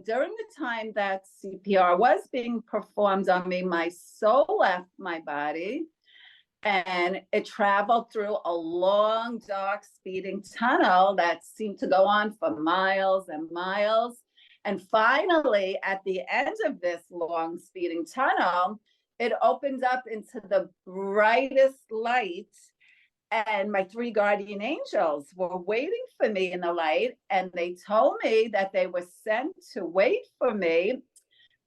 during the time that CPR was being performed on me, my soul left my body and it traveled through a long, dark, speeding tunnel that seemed to go on for miles and miles. And finally, at the end of this long, speeding tunnel, it opened up into the brightest light. And my three guardian angels were waiting for me in the light. And they told me that they were sent to wait for me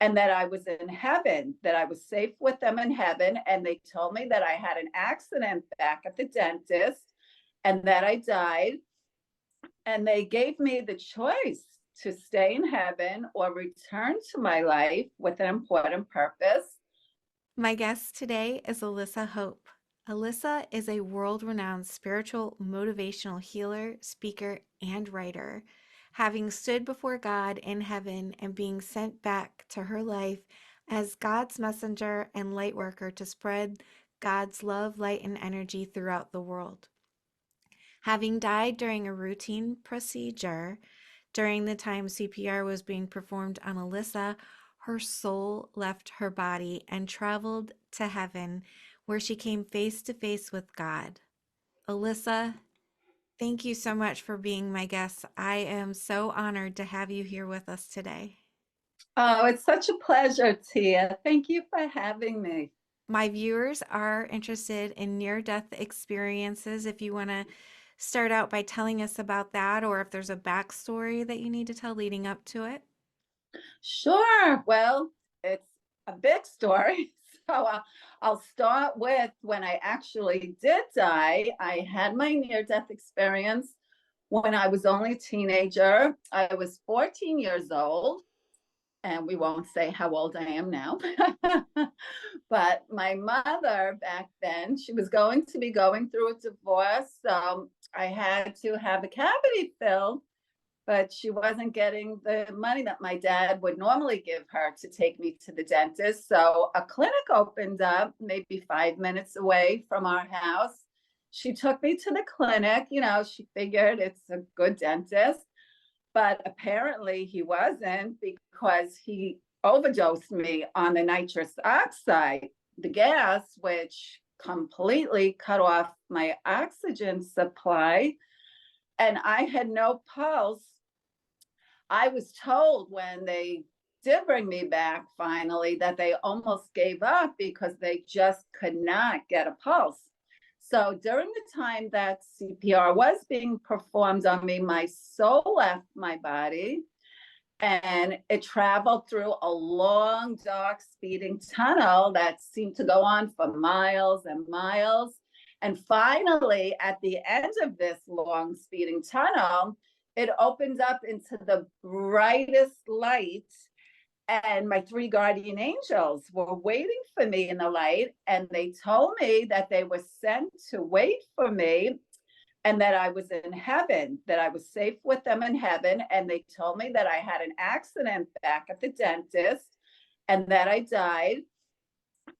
and that I was in heaven, that I was safe with them in heaven. And they told me that I had an accident back at the dentist and that I died. And they gave me the choice to stay in heaven or return to my life with an important purpose. My guest today is Alyssa Hope. Alyssa is a world-renowned spiritual motivational healer, speaker, and writer. Having stood before God in heaven and being sent back to her life as God's messenger and light worker to spread God's love, light, and energy throughout the world. Having died during a routine procedure during the time CPR was being performed on Alyssa, her soul left her body and traveled to heaven, where she came face to face with God. Alyssa, thank you so much for being my guest. I am so honored to have you here with us today. Oh, it's such a pleasure, Tia. Thank you for having me. My viewers are interested in near-death experiences. If you want to start out by telling us about that, or if there's a backstory that you need to tell leading up to it. Sure. Well, it's a big story. So I'll start with when I actually did die. I had my near-death experience when I was only a teenager. I was 14 years old, and we won't say how old I am now. But my mother back then, she was going to be going through a divorce. So I had to have a cavity filled, but she wasn't getting the money that my dad would normally give her to take me to the dentist. So a clinic opened up maybe 5 minutes away from our house. She took me to the clinic. She figured it's a good dentist, but apparently he wasn't, because he overdosed me on the nitrous oxide, the gas, which completely cut off my oxygen supply. And I had no pulse. I was told when they did bring me back finally that they almost gave up because they just could not get a pulse. So during the time that CPR was being performed on me, my soul left my body and it traveled through a long, dark, speeding tunnel that seemed to go on for miles and miles. And finally, at the end of this long, speeding tunnel, it opened up into the brightest light. And my three guardian angels were waiting for me in the light. And they told me that they were sent to wait for me and that I was in heaven, that I was safe with them in heaven. And they told me that I had an accident back at the dentist and that I died.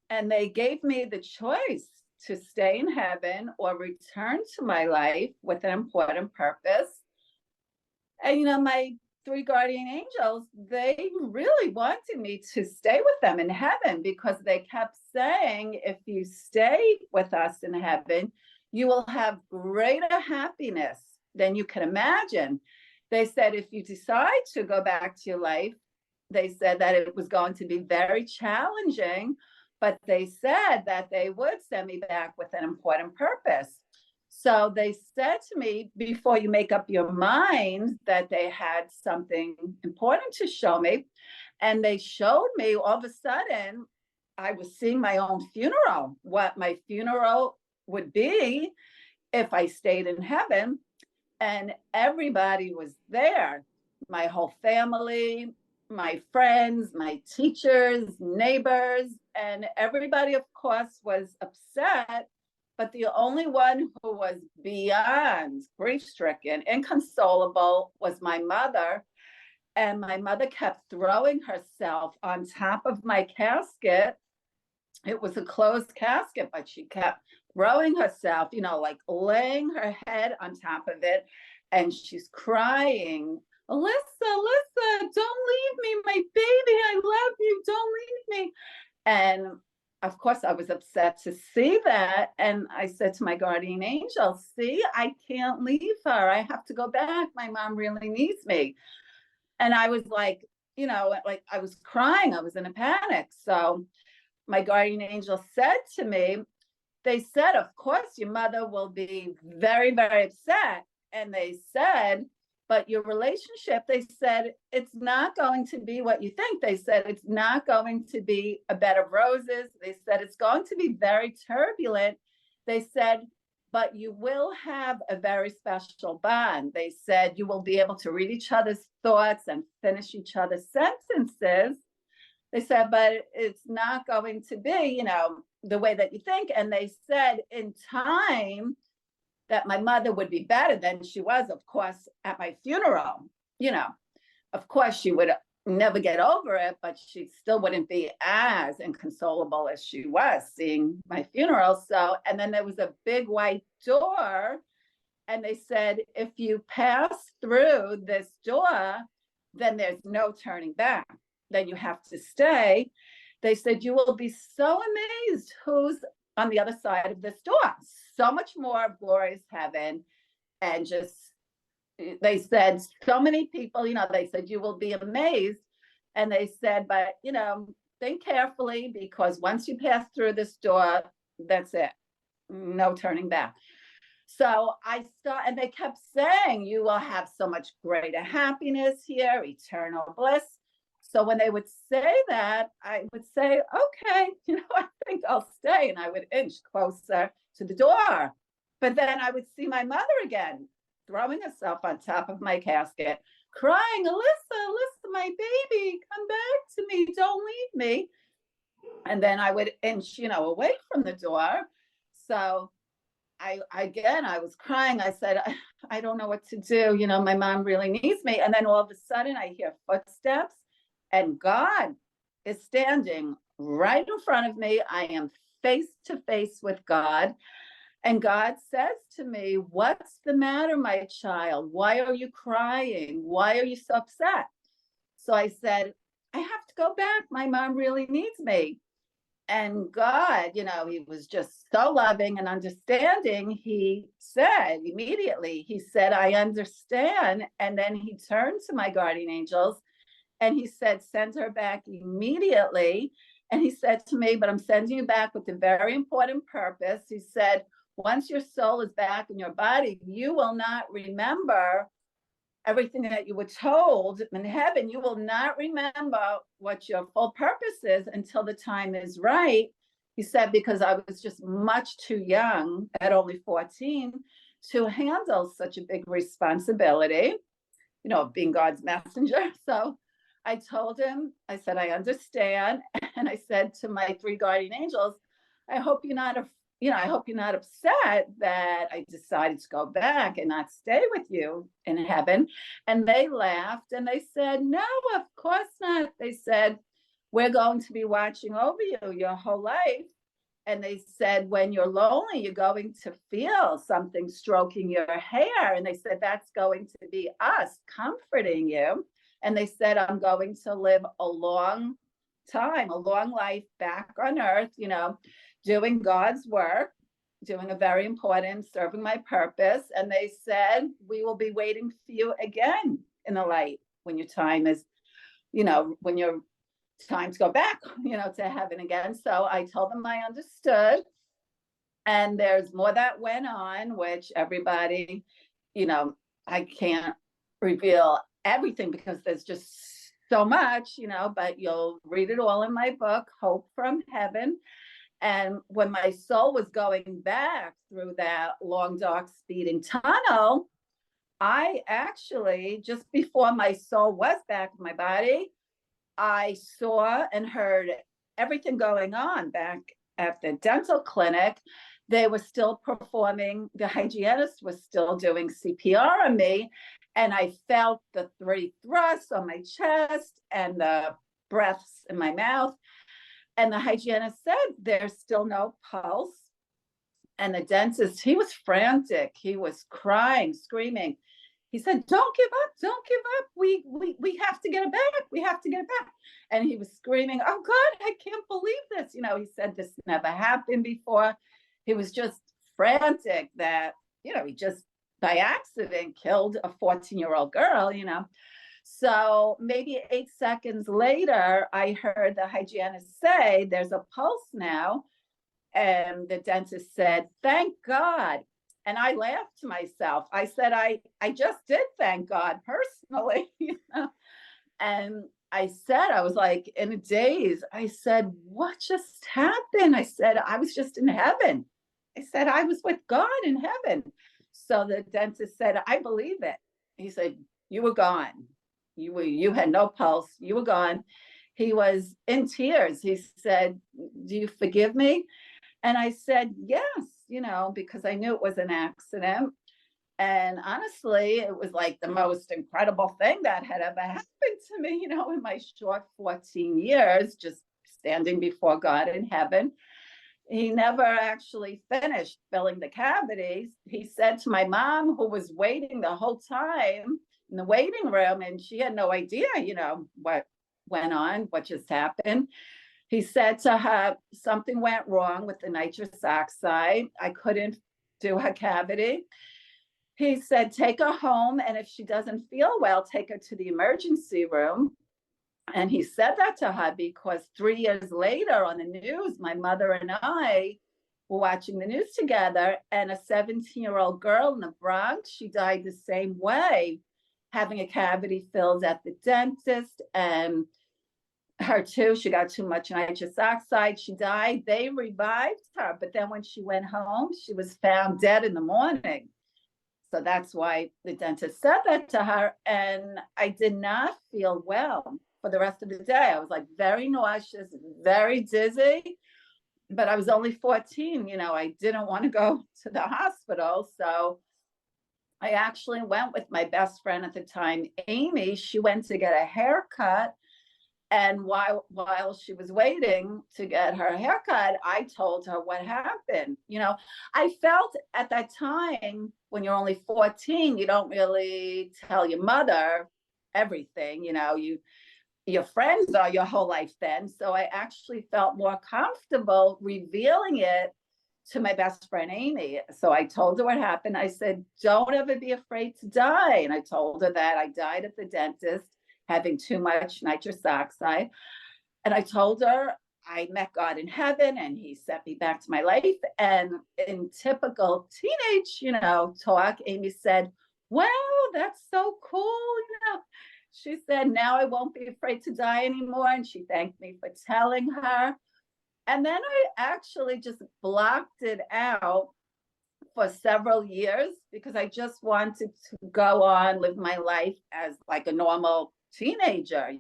And they gave me the choice to stay in heaven or return to my life with an important purpose. And, my three guardian angels, they really wanted me to stay with them in heaven, because they kept saying, if you stay with us in heaven, you will have greater happiness than you can imagine. They said, if you decide to go back to your life, they said that it was going to be very challenging, but they said that they would send me back with an important purpose. So they said to me, before you make up your mind, that they had something important to show me. And they showed me, all of a sudden, I was seeing my own funeral, what my funeral would be if I stayed in heaven. And everybody was there, my whole family, my friends, my teachers, neighbors, and everybody, of course, was upset. But the only one who was beyond grief-stricken, inconsolable, was my mother. And my mother kept throwing herself on top of my casket. It was a closed casket, but she kept throwing herself, like laying her head on top of it. And she's crying Alyssa, don't leave me, my baby. I love you. Don't leave me. And of course, I was upset to see that. And I said to my guardian angel, see, I can't leave her. I have to go back. My mom really needs me. And I was like, like I was crying. I was in a panic. So my guardian angel said to me, they said, of course, your mother will be very, very upset. And they said, but your relationship, they said, it's not going to be what you think. They said, it's not going to be a bed of roses. They said, it's going to be very turbulent. They said, but you will have a very special bond. They said, you will be able to read each other's thoughts and finish each other's sentences. They said, but it's not going to be, the way that you think. And they said in time that my mother would be better than she was, of course, at my funeral. Of course, she would never get over it, but she still wouldn't be as inconsolable as she was seeing my funeral. So, and then there was a big white door. And they said, if you pass through this door, then there's no turning back. Then you have to stay. They said, you will be so amazed who's on the other side of this door. So much more of glorious heaven. And just, they said, so many people, they said, you will be amazed. And they said, but, think carefully, because once you pass through this door, that's it. No turning back. So I saw, and they kept saying, you will have so much greater happiness here, eternal bliss. So when they would say that, I would say, okay, I think I'll stay. And I would inch closer to the door. But then I would see my mother again, throwing herself on top of my casket, crying, Alyssa, my baby, come back to me. Don't leave me. And then I would inch, away from the door. So I was crying. I said, I don't know what to do. My mom really needs me. And then all of a sudden I hear footsteps and God is standing right in front of me. I am face to face with God. And God says to me, what's the matter, my child? Why are you crying? Why are you so upset? So I said, I have to go back. My mom really needs me. And God, he was just so loving and understanding. He said immediately, he said, I understand. And then he turned to my guardian angels and he said, send her back immediately. And he said to me, but I'm sending you back with a very important purpose. He said, once your soul is back in your body, you will not remember everything that you were told in heaven. You will not remember what your full purpose is until the time is right. He said, because I was just much too young at only 14 to handle such a big responsibility, being God's messenger. So I told him, I said, I understand. And I said to my 3 guardian angels, I hope you're not upset that I decided to go back and not stay with you in heaven. And they laughed and they said, no, of course not. They said, we're going to be watching over you your whole life. And they said, when you're lonely, you're going to feel something stroking your hair. And they said, that's going to be us comforting you. And they said, I'm going to live a long time, a long life back on earth, doing God's work, doing a very important, serving my purpose. And they said, we will be waiting for you again in the light when your time is, when your time to go back, to heaven again. So I told them I understood. And there's more that went on, which everybody, I can't reveal everything because there's just so much, but you'll read it all in my book, Hope from Heaven. And when my soul was going back through that long, dark, speeding tunnel, I actually, just before my soul was back in my body, I saw and heard everything going on back at the dental clinic. They were still performing, the hygienist was still doing CPR on me. And I felt the 3 thrusts on my chest and the breaths in my mouth. And the hygienist said, there's still no pulse. And the dentist, he was frantic. He was crying, screaming. He said, don't give up, don't give up. We have to get it back. We have to get it back. And he was screaming, oh God, I can't believe this. He said this never happened before. He was just frantic that, he just by accident killed a 14-year-old girl. So maybe 8 seconds later, I heard the hygienist say, there's a pulse now. And the dentist said, thank God. And I laughed to myself. I said, I just did thank God personally. And I said, I was like in a daze. I said, what just happened? I said, I was just in heaven. I said, I was with God in heaven. So the dentist said, I believe it. He said, you were gone. You had no pulse. You were gone. He was in tears. He said, do you forgive me? And I said, yes, because I knew it was an accident. And honestly, it was like the most incredible thing that had ever happened to me, in my short 14 years, just standing before God in heaven. He never actually finished filling the cavities. He said to my mom, who was waiting the whole time in the waiting room, and she had no idea, what went on, what just happened. He said to her, something went wrong with the nitrous oxide. I couldn't do her cavity. He said, take her home, and if she doesn't feel well, take her to the emergency room. And he said that to her because 3 years later on the news, my mother and I were watching the news together, and a 17-year-old girl in the Bronx, she died the same way, having a cavity filled at the dentist, and her too, she got too much nitrous oxide. She died. They revived her, but then when she went home, she was found dead in the morning. So that's why the dentist said that to her. And I did not feel well for the rest of the day. I was like very nauseous, very dizzy, but I was only 14. I didn't want to go to the hospital. So I actually went with my best friend at the time, Amy. She went to get a haircut. And while she was waiting to get her haircut, I told her what happened. I felt at that time, when you're only 14, you don't really tell your mother everything. Your friends are your whole life then. So I actually felt more comfortable revealing it to my best friend, Amy. So I told her what happened. I said, don't ever be afraid to die. And I told her that I died at the dentist having too much nitrous oxide. And I told her I met God in heaven and he sent me back to my life. And in typical teenage, talk, Amy said, wow, that's so cool. She said, now I won't be afraid to die anymore. And she thanked me for telling her. And then I actually just blocked it out for several years because I just wanted to go on, live my life as like a normal teenager.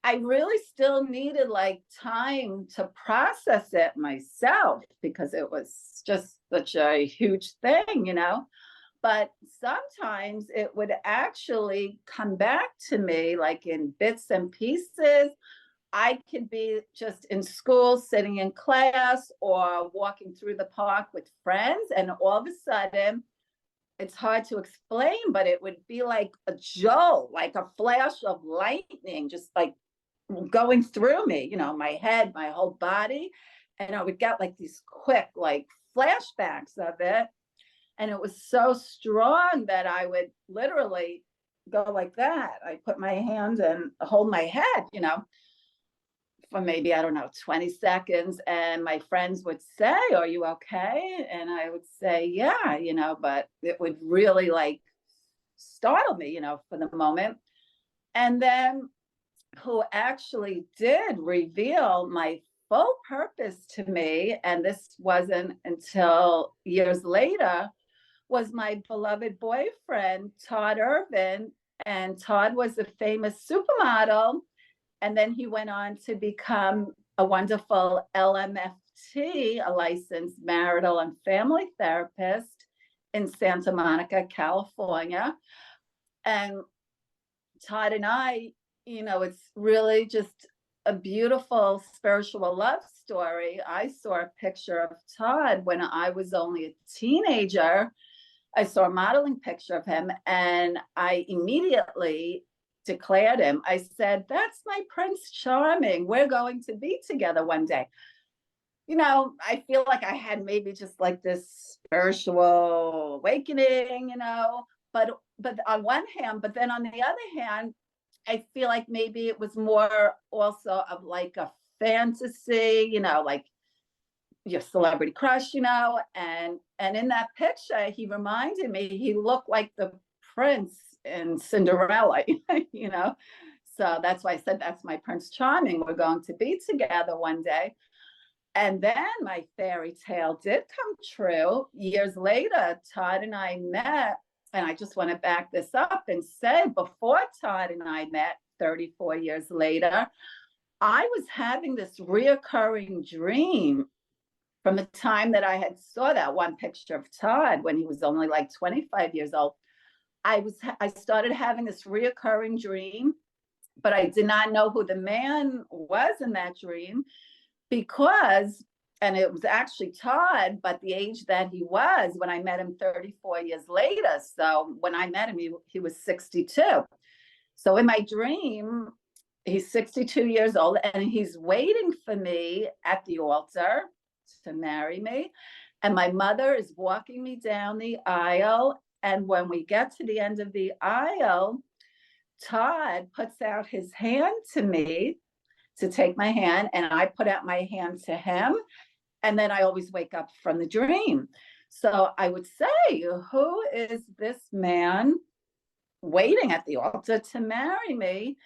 I really still needed like time to process it myself because it was just such a huge thing. But sometimes it would actually come back to me like in bits and pieces. I could be just in school, sitting in class or walking through the park with friends, and all of a sudden, it's hard to explain, but it would be like a jolt, like a flash of lightning, just like going through me, my head, my whole body. And I would get like these quick, like flashbacks of it. And it was so strong that I would literally go like that. I put my hand and hold my head, for maybe, I don't know, 20 seconds. And my friends would say, are you okay? And I would say, yeah, but it would really like startle me, for the moment. And then who actually did reveal my full purpose to me, and this wasn't until years later, was my beloved boyfriend, Todd Irvin. And Todd was a famous supermodel. And then he went on to become a wonderful LMFT, a licensed marital and family therapist in Santa Monica, California. And Todd and I, it's really just a beautiful spiritual love story. I saw a picture of Todd when I was only a teenager, I saw a modeling picture of him, and I immediately declared him. I said, "That's my Prince Charming. We're going to be together one day." I feel like I had maybe just like this spiritual awakening, but on one hand, but then on the other hand, I feel like maybe it was more also of like a fantasy, like your celebrity crush, and in that picture, he reminded me, he looked like the prince in Cinderella, you know. So that's why I said that's my Prince Charming. We're going to be together one day. And then my fairy tale did come true. Years later, Todd and I met, and I just want to back this up and say before Todd and I met 34 years later, I was having this reoccurring dream from the time that I had saw that one picture of Todd when he was only like 25 years old. I started having this reoccurring dream, but I did not know who the man was in that dream because, and it was actually Todd, but the age that he was when I met him 34 years later. So when I met him, he was 62. So in my dream, he's 62 years old and he's waiting for me at the altar to marry me. And my mother is walking me down the aisle. And when we get to the end of the aisle, Todd puts out his hand to me to take my hand, and I put out my hand to him. And then I always wake up from the dream. So I would say, who is this man waiting at the altar to marry me?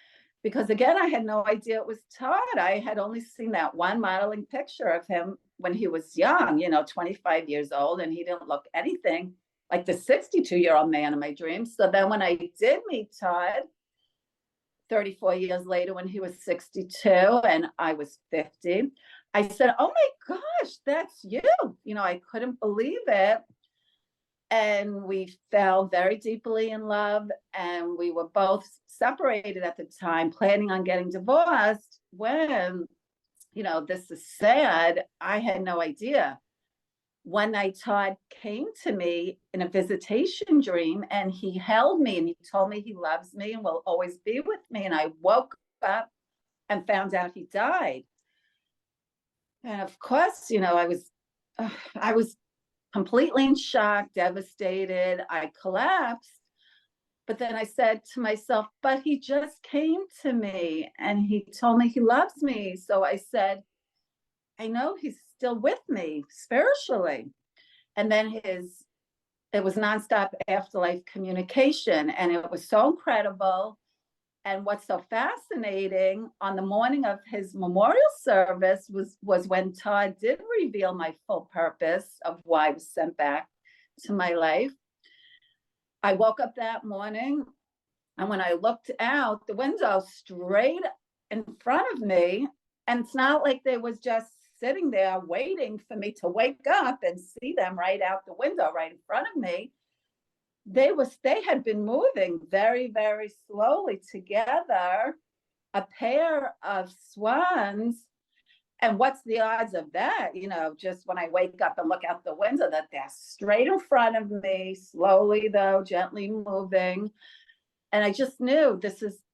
Because again, I had no idea it was Todd. I had only seen that one modeling picture of him when he was young, 25 years old, and he didn't look anything like the 62-year-old man in my dreams. So then when I did meet Todd 34 years later, when he was 62 and I was 50, I said, "Oh my gosh, that's you." I couldn't believe it. And we fell very deeply in love, and we were both separated at the time, planning on getting divorced. When, this is sad, I had no idea. One night, Todd came to me in a visitation dream, and he held me and he told me he loves me and will always be with me. And I woke up and found out he died. And of course, I was completely in shock, devastated. I collapsed. But then I said to myself, but he just came to me and he told me he loves me. So I said, I know he's still with me spiritually. And then it was nonstop afterlife communication, and it was so incredible. And what's so fascinating, on the morning of his memorial service was when Todd did reveal my full purpose of why I was sent back to my life. I woke up that morning, and when I looked out the window straight in front of me, and it's not like they was just sitting there waiting for me to wake up and see them right out the window right in front of me. They had been moving very, very slowly together, a pair of swans. And what's the odds of that? Just when I wake up and look out the window, that they're straight in front of me, slowly though, gently moving. And I just knew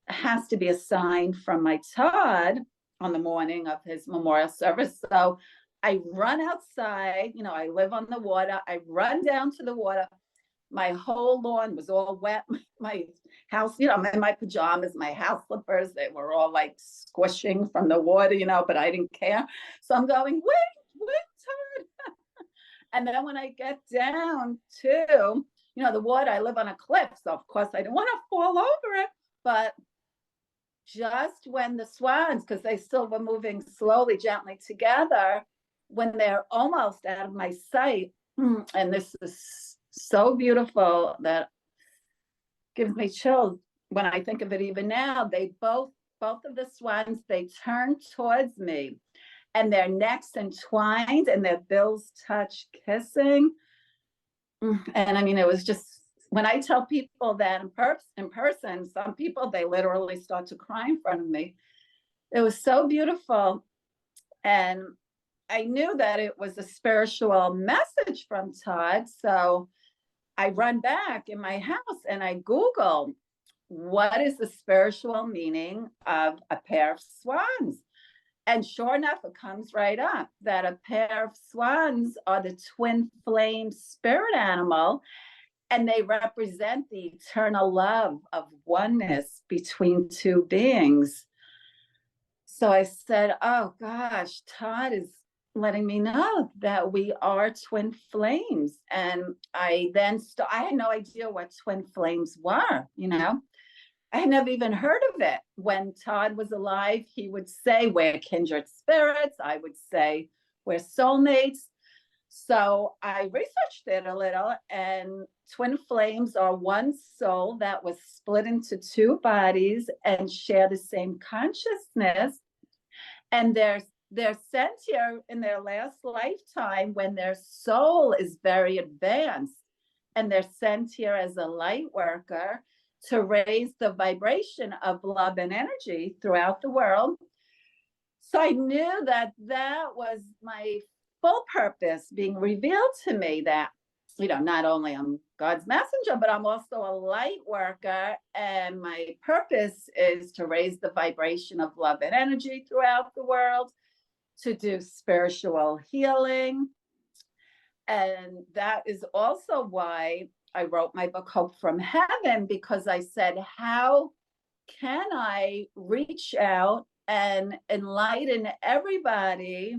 has to be a sign from my Todd on the morning of his memorial service. So I run outside, I live on the water. I run down to the water. My whole lawn was all wet. My house, I'm in my pajamas, my house slippers, they were all like squishing from the water, but I didn't care. So I'm going, wait, Todd. And then when I get down to, the water, I live on a cliff. So of course I didn't want to fall over it. But just when the swans, because they still were moving slowly, gently together, when they're almost out of my sight, and this is so beautiful that gives me chills when I think of it even now, they both of the swans, they turn towards me and their necks entwined and their bills touch, kissing. And I mean, it was just, when I tell people that in person, some people, they literally start to cry in front of me. It was so beautiful. And I knew that it was a spiritual message from Todd. So I run back in my house and I Google, what is the spiritual meaning of a pair of swans? And sure enough, it comes right up that a pair of swans are the twin flame spirit animal, and they represent the eternal love of oneness between two beings. So I said, oh gosh, Todd is letting me know that we are twin flames. And I then I had no idea what twin flames were, you know. I had never even heard of it. When Todd was alive, he would say we're kindred spirits. I would say we're soulmates. So I researched it a little, and twin flames are one soul that was split into two bodies and share the same consciousness. And they're sent here in their last lifetime when their soul is very advanced, and they're sent here as a light worker to raise the vibration of love and energy throughout the world. So I knew that that was my full purpose being revealed to me, that, you know, not only I'm God's messenger, but I'm also a light worker. And my purpose is to raise the vibration of love and energy throughout the world, to do spiritual healing. And that is also why I wrote my book, Hope from Heaven, because I said, how can I reach out and enlighten everybody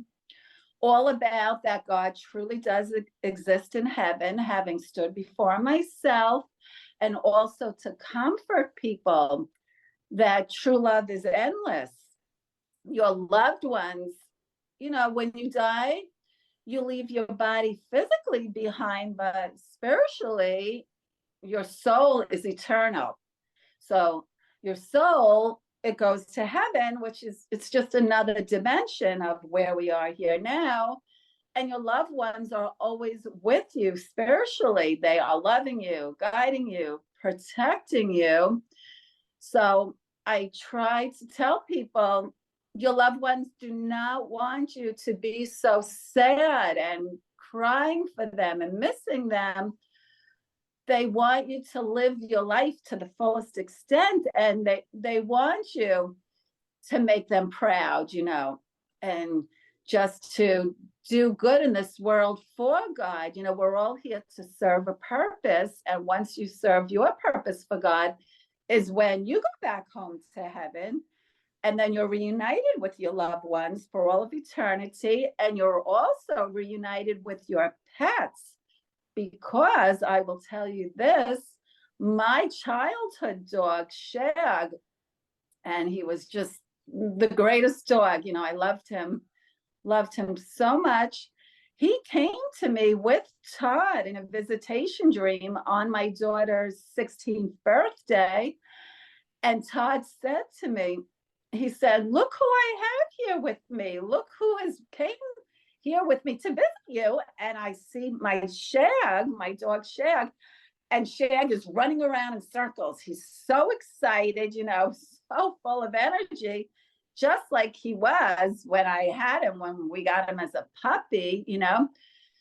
all about that God truly does exist in heaven, having stood before myself, and also to comfort people that true love is endless. Your loved ones, you know, when you die, you leave your body physically behind, but spiritually, your soul is eternal. So your soul, it goes to heaven, which is, it's just another dimension of where we are here now. And your loved ones are always with you spiritually. They are loving you, guiding you, protecting you. So I try to tell people, your loved ones do not want you to be so sad and crying for them and missing them. They want you to live your life to the fullest extent, and they want you to make them proud, you know, and just to do good in this world for God. You know, we're all here to serve a purpose, and once you serve your purpose for God is when you go back home to heaven, and then you're reunited with your loved ones for all of eternity, and you're also reunited with your pets. Because I will tell you this, my childhood dog, Shag, and he was just the greatest dog. You know, I loved him so much. He came to me with Todd in a visitation dream on my daughter's 16th birthday. And Todd said to me, he said, look who I have here with me. Look who has came here with me to visit you. And I see my Shag, my dog Shag, and Shag is running around in circles. He's so excited, you know, so full of energy, just like he was when I had him, when we got him as a puppy, you know.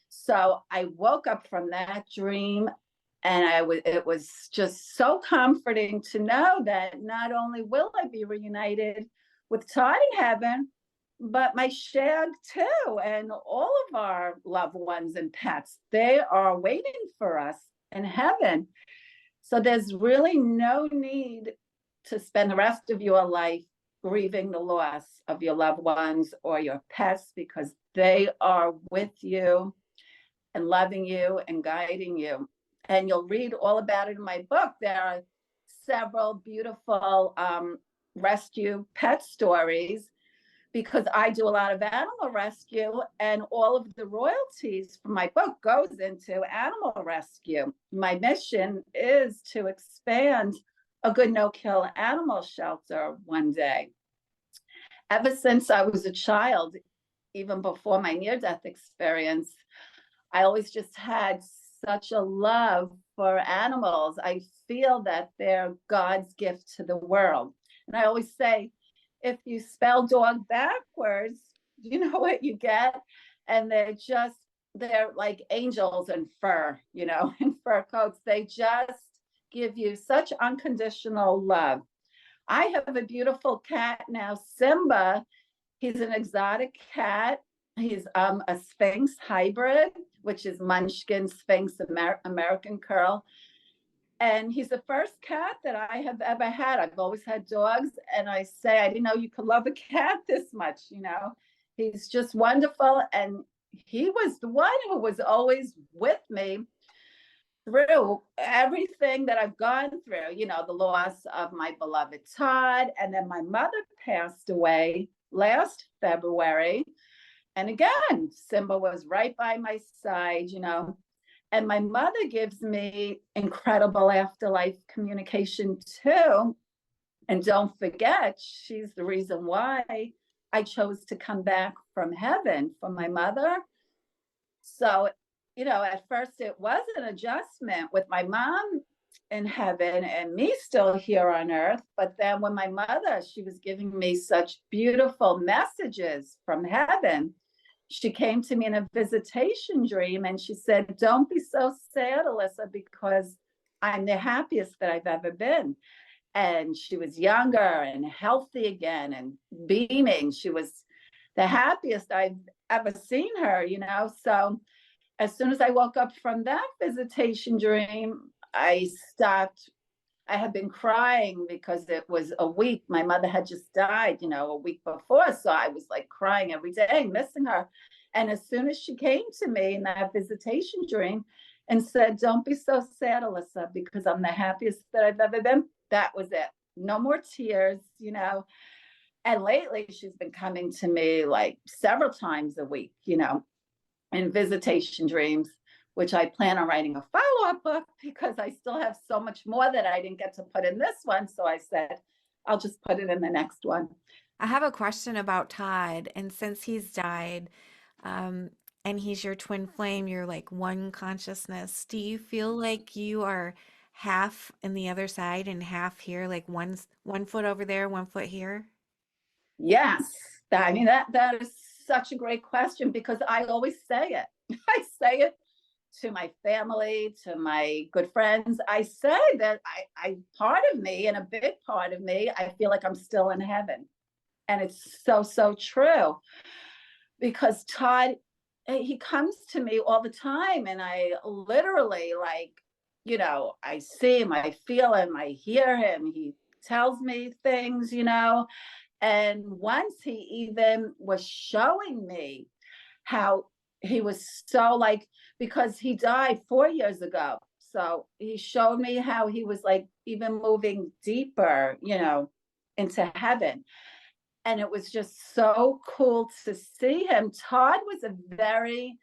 So I woke up from that dream, and it was just so comforting to know that not only will I be reunited with Todd in heaven, but my Shag too, and all of our loved ones and pets, they are waiting for us in heaven. So there's really no need to spend the rest of your life grieving the loss of your loved ones or your pets, because they are with you and loving you and guiding you. And you'll read all about it in my book. There are several beautiful rescue pet stories, because I do a lot of animal rescue, and all of the royalties from my book goes into animal rescue. My mission is to expand a good no-kill animal shelter one day. Ever since I was a child, even before my near-death experience, I always just had such a love for animals. I feel that they're God's gift to the world. And I always say, if you spell dog backwards, you know what you get? And they're just they're like angels in fur, in fur coats. They just give you such unconditional love. I have a beautiful cat now, Simba. He's an exotic cat. He's a Sphinx hybrid, which is Munchkin Sphinx American Curl. And he's the first cat that I have ever had. I've always had dogs, and I say, I didn't know you could love a cat this much. He's just wonderful. And he was the one who was always with me through everything that I've gone through, the loss of my beloved Todd. And then my mother passed away last February. And again, Simba was right by my side. And my mother gives me incredible afterlife communication too. And don't forget, she's the reason why I chose to come back from heaven for my mother. So, at first it was an adjustment with my mom in heaven and me still here on earth. But then when my mother, she was giving me such beautiful messages from heaven, she came to me in a visitation dream and she said, don't be so sad, Alyssa, because I'm the happiest that I've ever been. And she was younger and healthy again and beaming. She was the happiest I've ever seen her. So as soon as I woke up from that visitation dream, I stopped. I had been crying because it was a week. My mother had just died, a week before. So I was like crying every day, missing her. And as soon as she came to me in that visitation dream and said, don't be so sad, Alyssa, because I'm the happiest that I've ever been, that was it. No more tears. And lately she's been coming to me like several times a week, in visitation dreams, which I plan on writing a follow-up book because I still have so much more that I didn't get to put in this one. So I said, I'll just put it in the next one. I have a question about Todd. And since he's died, um, and he's your twin flame, you're like one consciousness, do you feel like you are half in the other side and half here, like one foot over there, 1 foot here? Yes. I mean, that is such a great question because I always say it. I say it to my family, to my good friends. I say that I part of me and a big part of me, I feel like I'm still in heaven. And it's so, so true because Todd, he comes to me all the time and I literally I see him, I feel him, I hear him. He tells me things. And once he even was showing me how he was so because he died 4 years ago. So he showed me how he was even moving deeper, into heaven. And it was just so cool to see him. Todd was a very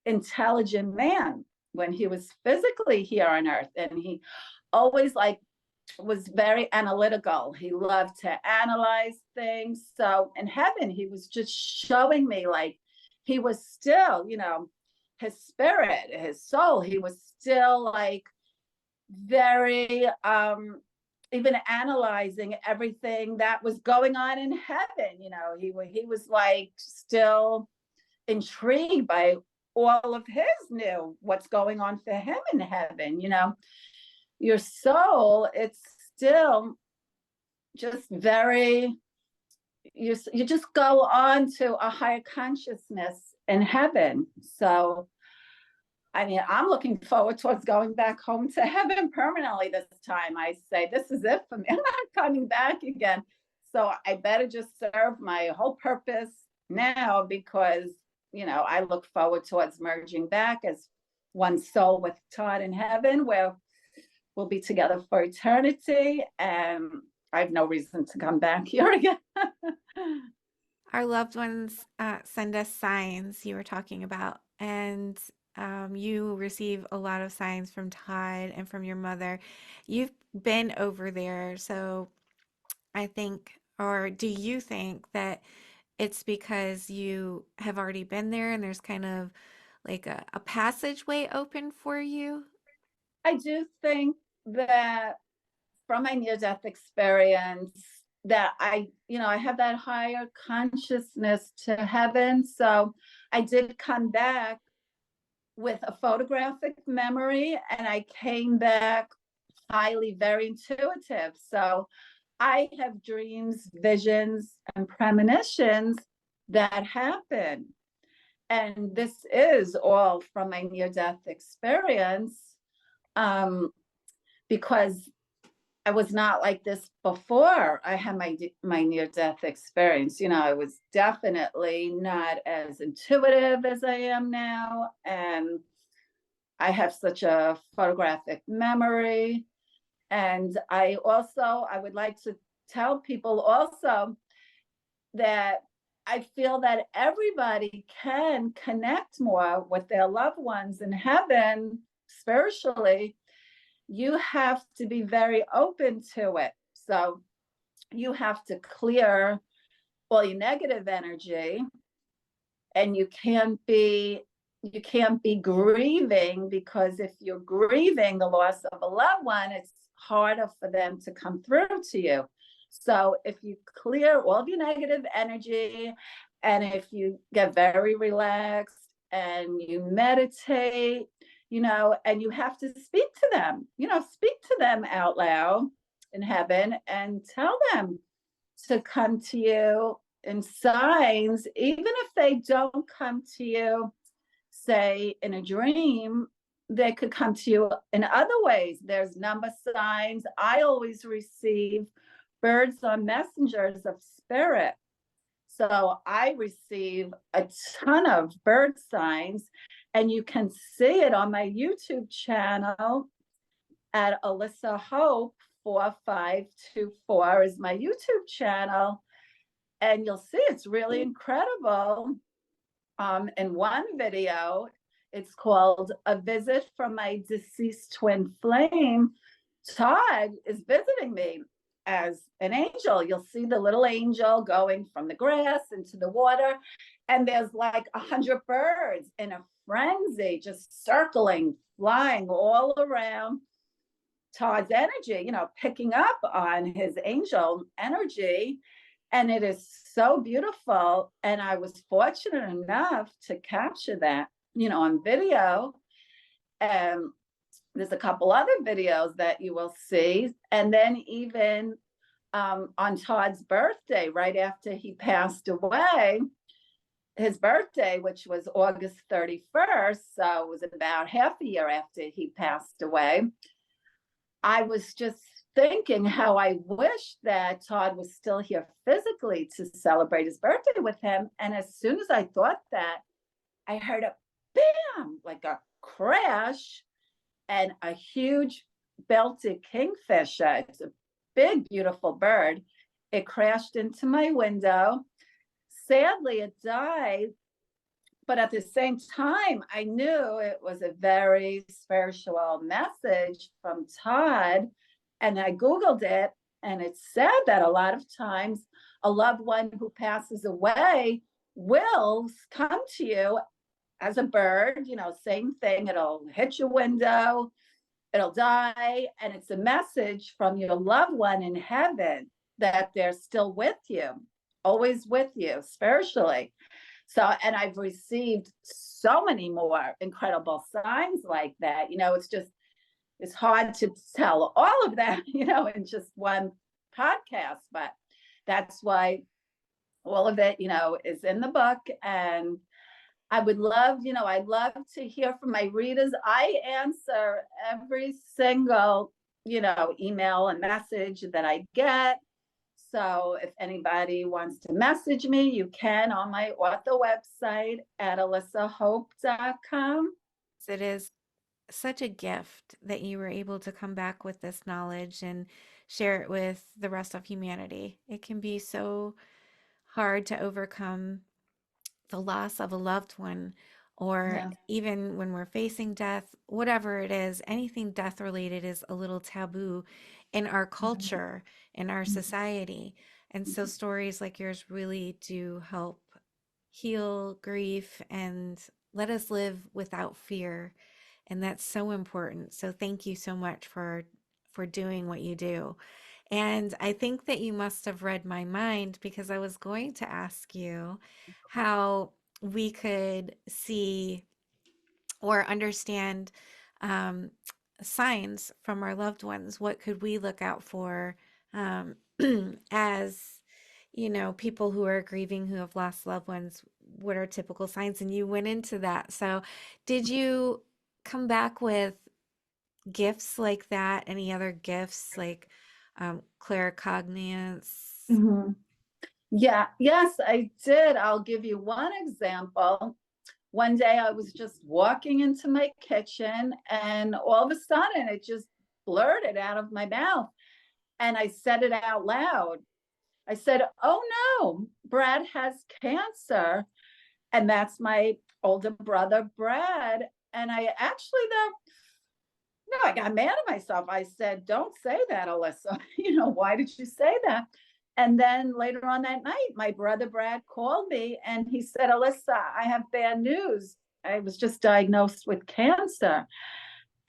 intelligent man when he was physically here on earth. And he always was very analytical. He loved to analyze things. So in heaven, he was just showing me he was still, his spirit, his soul, he was still very even analyzing everything that was going on in heaven. He was still intrigued by all of his new what's going on for him in heaven. Your soul, it's still just very, you just go on to a higher consciousness in heaven. So I mean, I'm looking forward towards going back home to heaven permanently this time. I say, this is it for me. I'm not coming back again. So I better just serve my whole purpose now because, I look forward towards merging back as one soul with Todd in heaven, where we'll be together for eternity. And I have no reason to come back here again. Our loved ones send us signs you were talking about, and you receive a lot of signs from Todd and from your mother. You've been over there, so I think, or do you think that it's because you have already been there and there's kind of like a passageway open for you? I do think that from my near-death experience that I have that higher consciousness to heaven. So I did come back with a photographic memory, and I came back highly very intuitive. So I have dreams, visions, and premonitions that happen. And this is all from my near death experience, um, because I was not like this before I had my near death experience. I was definitely not as intuitive as I am now, and I have such a photographic memory. And I would like to tell people also that I feel that everybody can connect more with their loved ones in heaven spiritually. You have to be very open to it. So you have to clear all your negative energy, and you can't be grieving, because if you're grieving the loss of a loved one, it's harder for them to come through to you. So if you clear all of your negative energy, and if you get very relaxed and you meditate, and you have to speak to them, speak to them out loud in heaven and tell them to come to you in signs, even if they don't come to you, say in a dream, they could come to you in other ways. There's number signs. I always receive birds on messengers of spirit. So I receive a ton of bird signs, and you can see it on my YouTube channel at Alyssa Hope 4524 is my YouTube channel. And you'll see it's really incredible. In one video, it's called A Visit from My Deceased Twin Flame. Todd is visiting me as an angel. You'll see the little angel going from the grass into the water, and there's like 100 birds in a frenzy, just circling, flying all around Todd's energy, picking up on his angel energy. And it is so beautiful. And I was fortunate enough to capture that, on video. And there's a couple other videos that you will see. And then even on Todd's birthday, right after he passed away, his birthday, which was August 31st, so it was about half a year after he passed away, I was just thinking how I wish that Todd was still here physically to celebrate his birthday with him. And as soon as I thought that, I heard a bam, like a crash, and a huge belted kingfisher. It's a big, beautiful bird. It crashed into my window. Sadly, it died. But at the same time, I knew it was a very spiritual message from Todd. And I Googled it, and it said that a lot of times a loved one who passes away will come to you as a bird, same thing. It'll hit your window, it'll die. And it's a message from your loved one in heaven that they're still with you, always with you spiritually. So, and I've received so many more incredible signs like that. It's hard to tell all of that, in just one podcast, but that's why all of it, is in the book. And I'd love to hear from my readers. I answer every single, email and message that I get. So if anybody wants to message me, you can on my author website at alyssahope.com. It is such a gift that you were able to come back with this knowledge and share it with the rest of humanity. It can be so hard to overcome the loss of a loved one, or Yeah. even when we're facing death, whatever it is, anything death related is a little taboo in our culture, in our society. And so stories like yours really do help heal grief and let us live without fear. And that's so important. So thank you so much for doing what you do. And I think that you must have read my mind, because I was going to ask you how we could see or understand um, signs from our loved ones. What could we look out for um, as, people who are grieving, who have lost loved ones? What are typical signs? And you went into that. So, did you come back with gifts like that? Any other gifts like claircognizance? Mhm. Yeah, yes, I did. I'll give you one example. One day I was just walking into my kitchen and all of a sudden it just blurted out of my mouth and I said it out loud. I said, "Oh no, Brad has cancer." And that's my older brother, Brad. And I actually, though, no, I got mad at myself. I said, "Don't say that, Alyssa." Why did you say that? And then later on that night, my brother Brad called me and he said, "Alyssa, I have bad news. I was just diagnosed with cancer."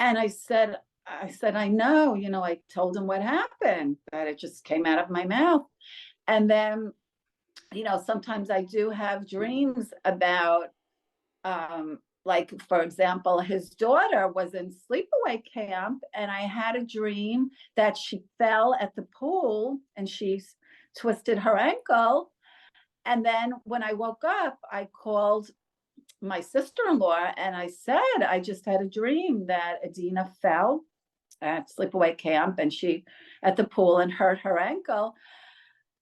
And I said, "I know." I told him what happened, that it just came out of my mouth. And then, sometimes I do have dreams about, like, for example, his daughter was in sleepaway camp, and I had a dream that she fell at the pool and she twisted her ankle. And then when I woke up, I called my sister-in-law and I said, "I just had a dream that Adina fell at sleepaway camp and she at the pool and hurt her ankle."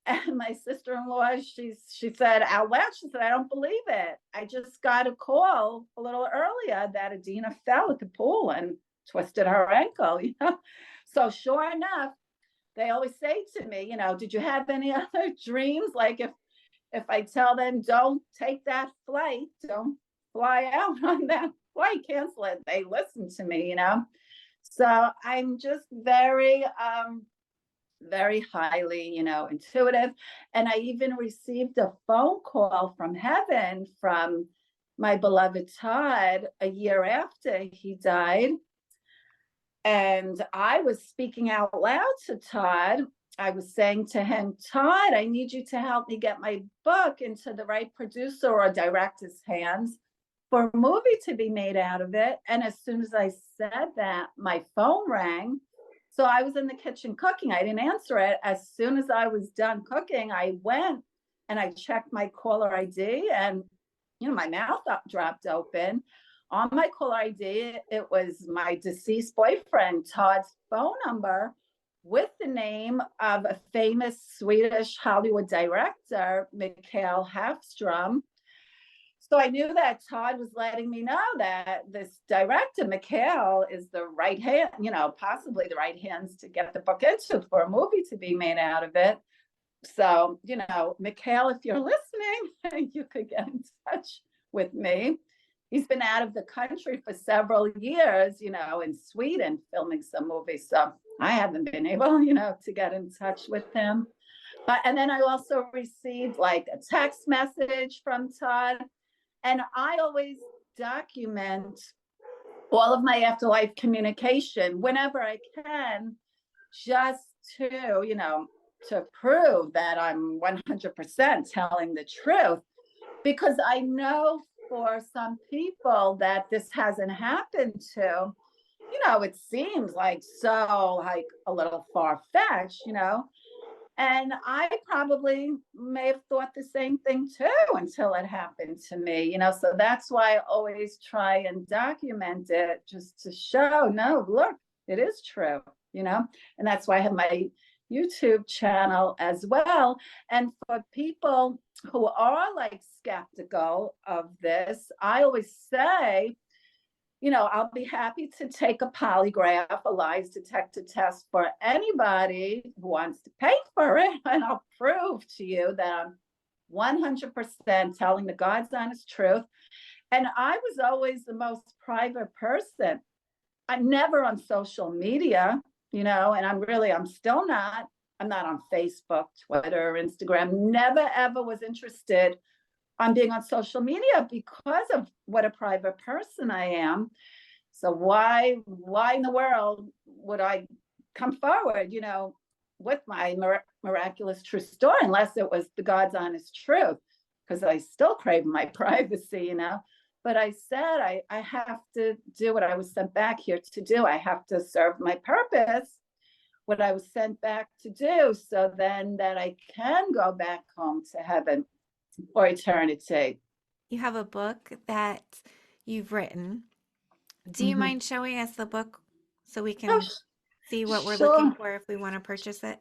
And my sister-in-law, she said out loud, she said, "I don't believe it. I just got a call a little earlier that Adina fell at the pool and twisted her ankle." So sure enough, they always say to me, "Did you have any other dreams?" Like, if I tell them, "Don't take that flight, don't fly out on that flight, cancel it," they listen to me. So I'm just very highly, intuitive. And I even received a phone call from heaven from my beloved Todd a year after he died. And I was speaking out loud to Todd. I was saying to him, "Todd, I need you to help me get my book into the right producer or director's hands for a movie to be made out of it." And as soon as I said that, my phone rang. So I was in the kitchen cooking. I didn't answer it. As soon as I was done cooking, I went and I checked my caller ID, and my mouth dropped open. On my caller ID, it was my deceased boyfriend, Todd's phone number, with the name of a famous Swedish Hollywood director, Mikael Hafstrom. So I knew that Todd was letting me know that this director, Mikael, is the right hand, possibly the right hands to get the book into for a movie to be made out of it. So, Mikael, if you're listening, you could get in touch with me. He's been out of the country for several years, in Sweden, filming some movies. So I haven't been able, to get in touch with him. And then I also received like a text message from Todd. And I always document all of my afterlife communication whenever I can, just to prove that I'm 100% telling the truth. Because I know for some people that this hasn't happened to, it seems like like a little far-fetched. And I probably may have thought the same thing too until it happened to me, So that's why I always try and document it, just to show, no, look, it is true. And that's why I have my YouTube channel as well. And for people who are like skeptical of this, I always say, I'll be happy to take a polygraph, a lies detector test for anybody who wants to pay for it. And I'll prove to you that I'm 100% telling the God's honest truth. And I was always the most private person. I'm never on social media, and I'm still not. I'm not on Facebook, Twitter, Instagram. Never, ever was interested on being on social media because of what a private person I am. So why in the world would I come forward, with my miraculous true story, unless it was the God's honest truth? Because I still crave my privacy. But I said, I have to do what I was sent back here to do. I have to serve my purpose, what I was sent back to do, so then that I can go back home to heaven for eternity. You have a book that you've written. Do you Mhm. mind showing us the book so we Oh, can see what we're looking sure, for if we want to purchase it?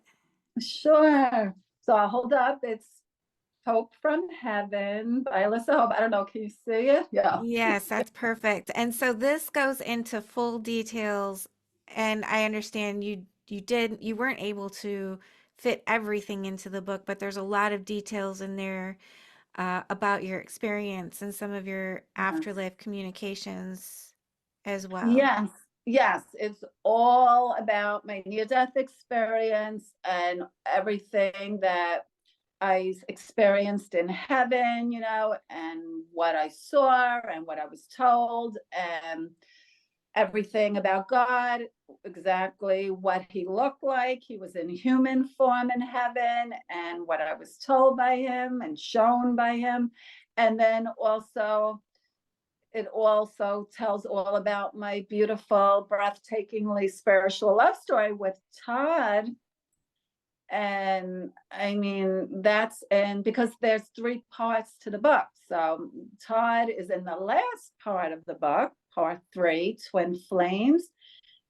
sure. So I'll hold up. It's Hope from Heaven by Alyssa Hope. I don't know. Can you see it? Yeah. Yes, that's perfect. And so this goes into full details, and I understand you weren't able to fit everything into the book, but there's a lot of details in there about your experience and some of your Yes. afterlife communications as well. Yes. Yes. It's all about my near-death experience and everything that I experienced in heaven, and what I saw and what I was told, and everything about God, exactly what he looked like. He was in human form in heaven, and what I was told by him and shown by him. And then also, it also tells all about my beautiful, breathtakingly spiritual love story with Todd. And I mean, and because there's three parts to the book. So Todd is in the last part of the book, part three, Twin Flames,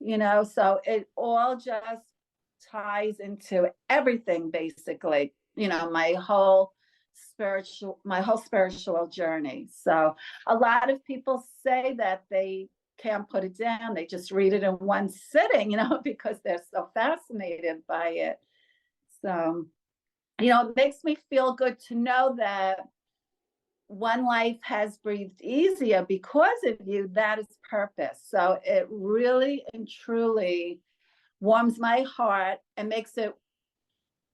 so it all just ties into everything basically, my whole spiritual journey. So a lot of people say that they can't put it down. They just read it in one sitting, because they're so fascinated by it. So, it makes me feel good to know that one life has breathed easier because of you. That is purpose. So it really and truly warms my heart and makes it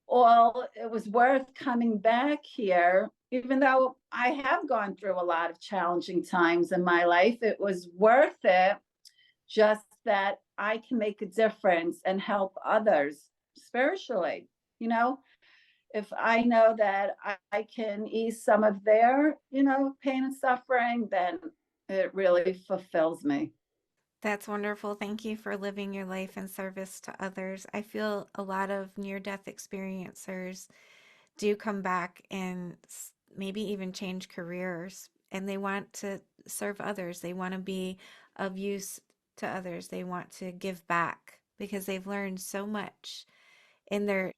was worth coming back here. Even though I have gone through a lot of challenging times in my life, it was worth it, just that I can make a difference and help others spiritually. You know, if I know that I can ease some of their, pain and suffering, then it really fulfills me. That's wonderful. Thank you for living your life in service to others. I feel a lot of near-death experiencers do come back and maybe even change careers, and they want to serve others. They want to be of use to others. They want to give back because they've learned so much in their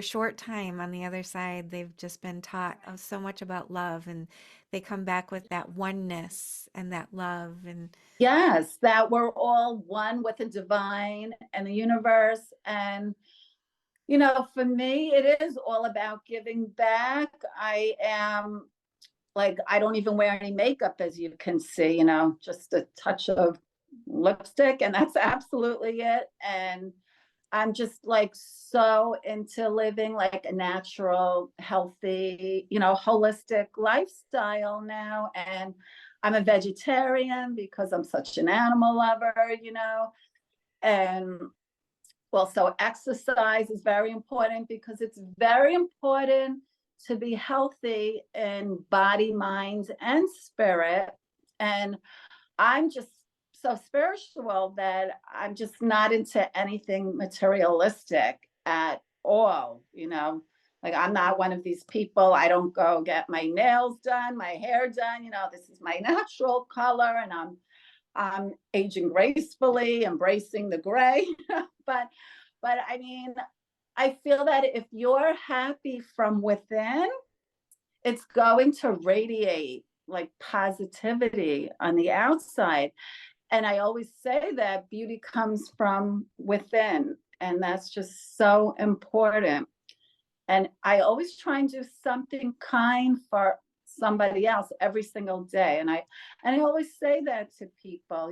short time on the other side. They've just been taught so much about love, and they come back with that oneness and that love. And Yes, that we're all one with the divine and the universe. And, for me, it is all about giving back. I am like, I don't even wear any makeup, as you can see, just a touch of lipstick, and that's absolutely it. And I'm just like so into living like a natural, healthy, holistic lifestyle now. And I'm a vegetarian because I'm such an animal lover, and well, so exercise is very important because it's very important to be healthy in body, mind, and spirit. And I'm just so spiritual that I'm just not into anything materialistic at all, Like, I'm not one of these people. I don't go get my nails done, my hair done. This is my natural color, and I'm aging gracefully, embracing the gray. but I mean, I feel that if you're happy from within, it's going to radiate like positivity on the outside. And I always say that beauty comes from within, and that's just so important. And I always try and do something kind for somebody else every single day. And I always say that to people,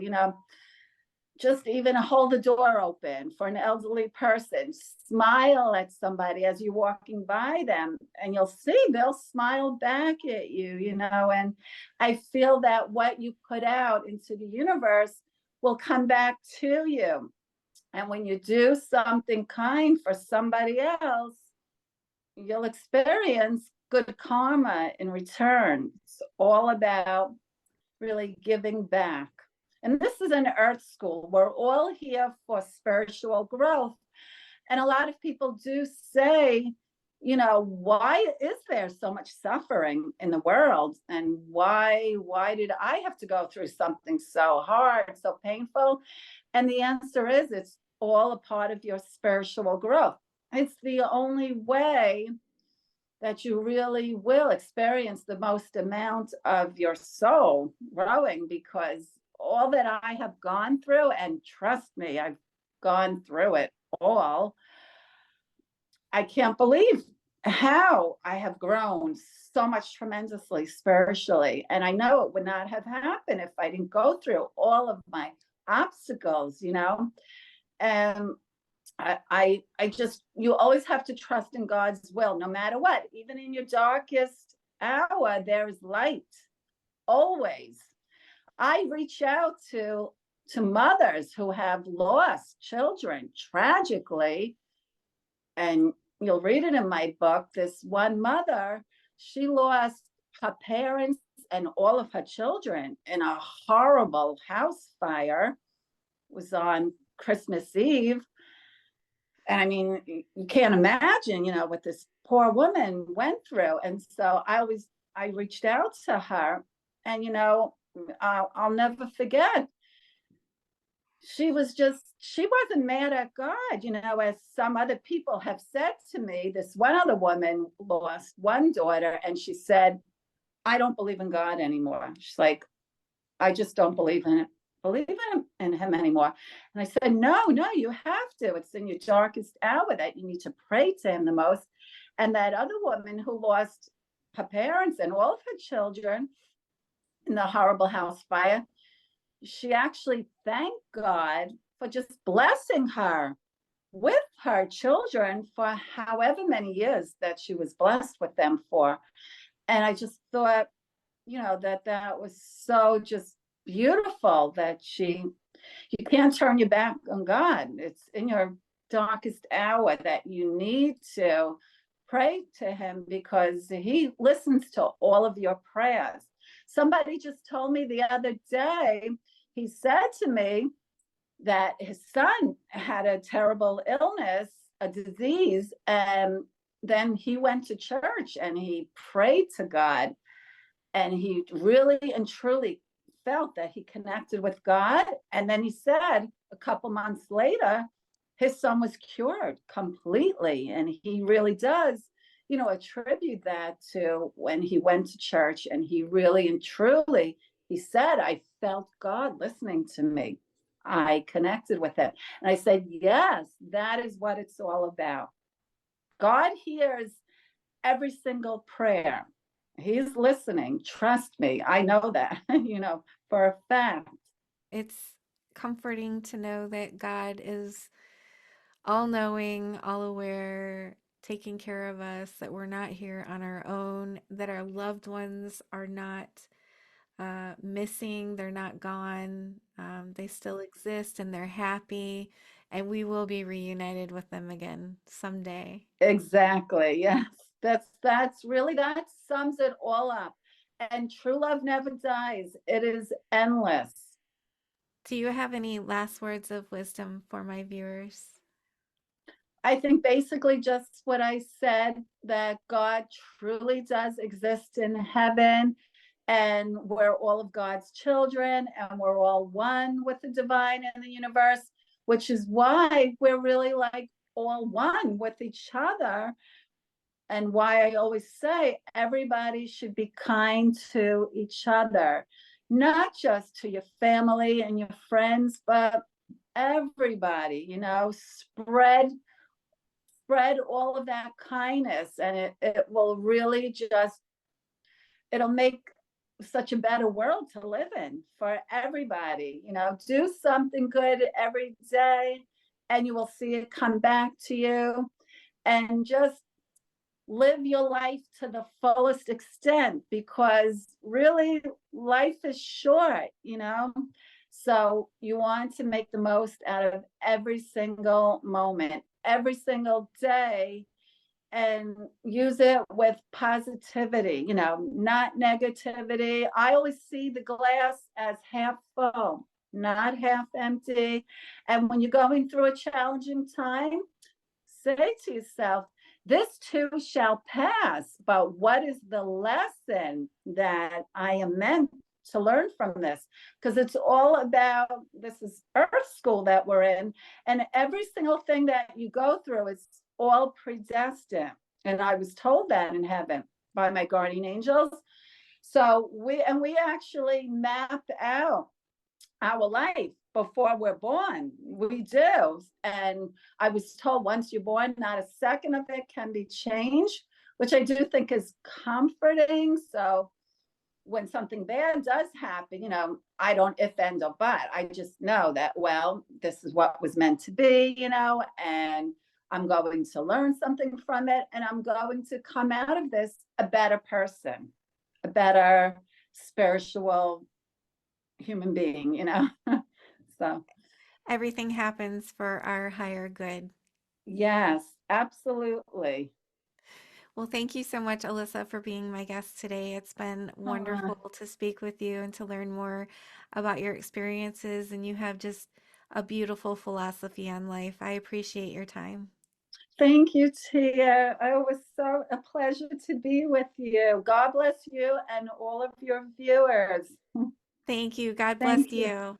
just even hold the door open for an elderly person, smile at somebody as you're walking by them, and you'll see they'll smile back at you, and I feel that what you put out into the universe will come back to you. And when you do something kind for somebody else, you'll experience good karma in return. It's all about really giving back. And this is an earth school. We're all here for spiritual growth. And a lot of people do say, why is there so much suffering in the world? And why did I have to go through something so hard, so painful? And the answer is it's all a part of your spiritual growth. It's the only way that you really will experience the most amount of your soul growing, because all that I have gone through, and trust me, I've gone through it all. I can't believe how I have grown so much tremendously spiritually. And I know it would not have happened if I didn't go through all of my obstacles. And I just, you always have to trust in God's will, no matter what. Even in your darkest hour, there is light, always. I reach out to mothers who have lost children tragically, and you'll read it in my book. This one mother, she lost her parents and all of her children in a horrible house fire. It was on Christmas Eve. And I mean, you can't imagine, what this poor woman went through. And so I reached out to her, and, I'll never forget. She wasn't mad at God, as some other people have said to me. This one other woman lost one daughter, and she said, I don't believe in God anymore. She's like, I just don't believe in him anymore. And I said, no, you have to. It's in your darkest hour that you need to pray to him the most. And that other woman who lost her parents and all of her children in the horrible house fire, she actually thanked God for just blessing her with her children for however many years that she was blessed with them for. And I just thought, that was so just beautiful, that you can't turn your back on God. It's in your darkest hour that you need to pray to him, because he listens to all of your prayers. Somebody just told me the other day, he said to me that his son had a terrible illness, a disease, and then he went to church and he prayed to God, and he really and truly felt that he connected with God. And then he said a couple months later, his son was cured completely. And he really does, attribute that to when he went to church, and he really and truly, he said, I felt God listening to me. I connected with him. And I said, yes, that is what it's all about. God hears every single prayer. He's listening. Trust me. I know that, for a fact. It's comforting to know that God is all knowing, all aware, taking care of us, that we're not here on our own, that our loved ones are not missing, they're not gone. They still exist and they're happy, and we will be reunited with them again someday. Exactly. Yes. That's really, that sums it all up. And true love never dies. It is endless. Do you have any last words of wisdom for my viewers? I think basically just what I said, that God truly does exist in heaven, and we're all of God's children, and we're all one with the divine and the universe, which is why we're really like all one with each other. And why I always say everybody should be kind to each other, not just to your family and your friends, but everybody, spread all of that kindness, and it will really just, it'll make such a better world to live in for everybody. Do something good every day, and you will see it come back to you. And just live your life to the fullest extent, because really life is short. So you want to make the most out of every single moment, every single day. and use it with positivity, not negativity. I always see the glass as half full, not half empty. And when you're going through a challenging time, say to yourself, this too shall pass. But what is the lesson that I am meant to learn from this? Because it's all about, this is earth school that we're in, and every single thing that you go through is all predestined. And I was told that in heaven by my guardian angels. So we actually map out our life before we're born. We do. And I was told once you're born, not a second of it can be changed, which I do think is comforting. So when something bad does happen, I don't if and or but. I just know that, well, this is what was meant to be, and I'm going to learn something from it, and I'm going to come out of this a better person, a better spiritual human being. So, Everything happens for our higher good. yes, absolutely. Well, thank you so much, Alyssa, for being my guest today. It's been Uh, wonderful to speak with you and to learn more about your experiences. And you have just a beautiful philosophy on life. I appreciate your time. Thank you, Tia. It was so a pleasure to be with you. God bless you and all of your viewers. Thank you. God bless Thank you. you.